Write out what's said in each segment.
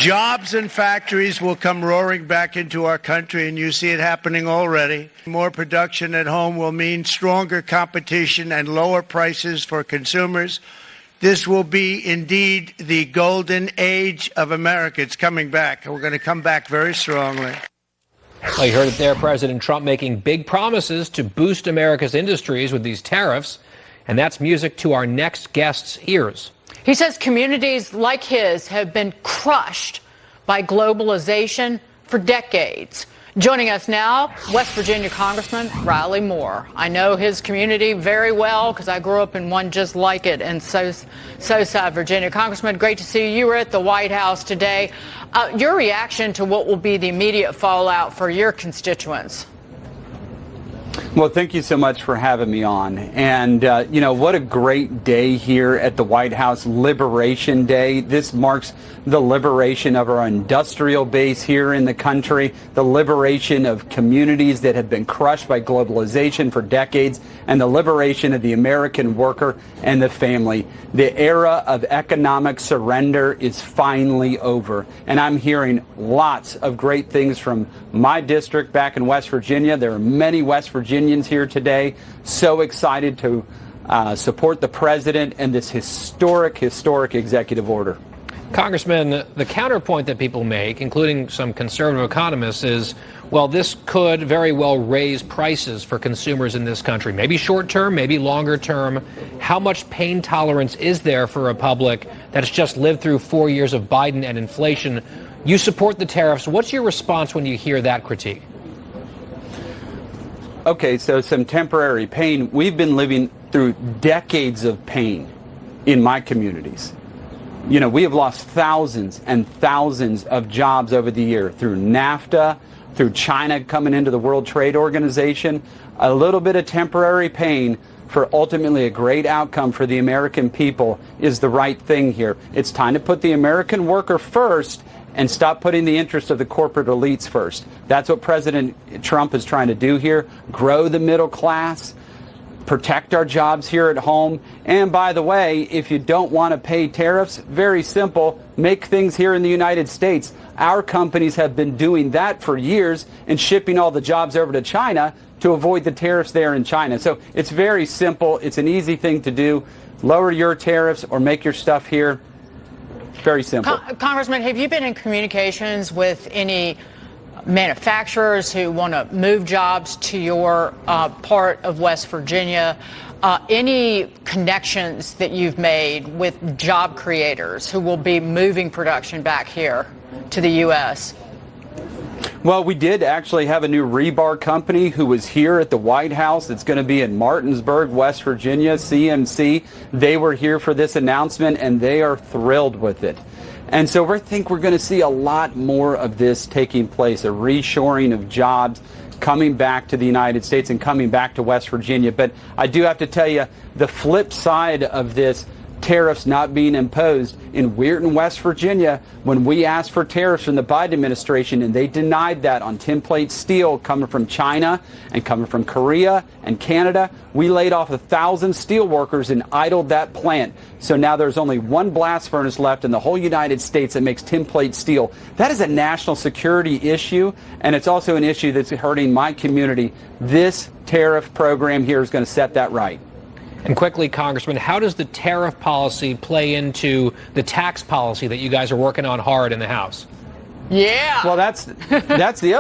Jobs and factories will come roaring back into our country, and you see it happening already. More production at home will mean stronger competition and lower prices for consumers. This will be indeed the golden age of America. It's coming back. We're going to come back very strongly. Well, you heard it there, President Trump making big promises to boost America's industries with these tariffs. And that's music to our next guest's ears. He says communities like his have been crushed by globalization for decades. Joining us now, West Virginia Congressman Riley Moore. I know his community very well because I grew up in one just like it in South Virginia. Congressman, great to see you. You were at the White House today. Your reaction to what will be the immediate fallout for your constituents? Well, thank you so much for having me on. And, you know, what a great day here at the White House, Liberation Day. This marks the liberation of our industrial base here in the country, the liberation of communities that have been crushed by globalization for decades, and the liberation of the American worker and the family. The era of economic surrender is finally over. And I'm hearing lots of great things from my district back in West Virginia. There are many West Virginians here today, so excited to support the president and this historic executive order. Congressman, the counterpoint that people make, including some conservative economists, is, well, this could very well raise prices for consumers in this country. Maybe short term, maybe longer term. How much pain tolerance is there for a public that has just lived through 4 years of Biden and inflation? You support the tariffs. What's your response when you hear that critique? Okay, so some temporary pain. We've been living through decades of pain in my communities. You know, we have lost thousands and thousands of jobs over the year through NAFTA, through China coming into the World Trade Organization. A little bit of temporary pain for ultimately a great outcome for the American people is the right thing here. It's time to put the American worker first and stop putting the interest of the corporate elites first. That's what President Trump is trying to do here. Grow the middle class, protect our jobs here at home. And by the way, if you don't want to pay tariffs, very simple, make things here in the United States. Our companies have been doing that for years and shipping all the jobs over to China to avoid the tariffs there in China. So it's very simple. It's an easy thing to do. Lower your tariffs or make your stuff here. Very simple. Congressman, have you been in communications with any manufacturers who want to move jobs to your part of West Virginia? Any connections that you've made with job creators who will be moving production back here to the U.S.? Well, we did actually have a new rebar company who was here at the White House. It's going to be in Martinsburg, West Virginia, CMC. They were here for this announcement, and they are thrilled with it. And so we think we're going to see a lot more of this taking place, a reshoring of jobs coming back to the United States and coming back to West Virginia. But I do have to tell you, the flip side of this, tariffs not being imposed in Weirton, West Virginia, when we asked for tariffs from the Biden administration and they denied that on tinplate steel coming from China and coming from Korea and Canada, we laid off 1,000 steel workers and idled that plant. So now there's only one blast furnace left in the whole United States that makes tinplate steel. That is a national security issue, and it's also an issue that's hurting my community. This tariff program here is going to set that right. And quickly, Congressman, how does the tariff policy play into the tax policy that you guys are working on hard in the House? Yeah. Well, that's the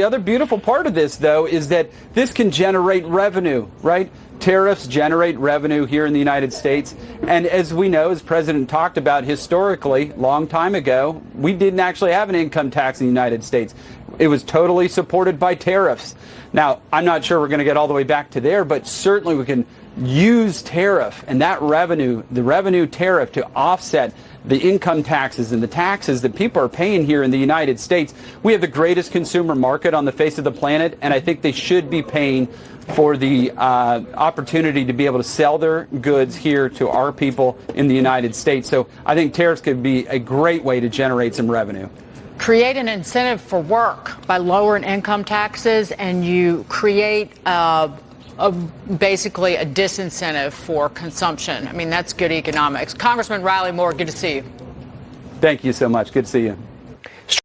other beautiful part of this, though, is that this can generate revenue, right? Tariffs generate revenue here in the United States. And as we know, as President talked about historically, long time ago, we didn't actually have an income tax in the United States. It was totally supported by tariffs. Now, I'm not sure we're going to get all the way back to there, but certainly we can use tariff and that revenue, the revenue tariff, to offset the income taxes and the taxes that people are paying here in the United States. We have the greatest consumer market on the face of the planet, and I think they should be paying for the opportunity to be able to sell their goods here to our people in the United States. So I think tariffs could be a great way to generate some revenue. Create an incentive for work by lowering income taxes, and you create basically a disincentive for consumption. I mean, that's good economics. Congressman Riley Moore, good to see you. Thank you so much. Good to see you.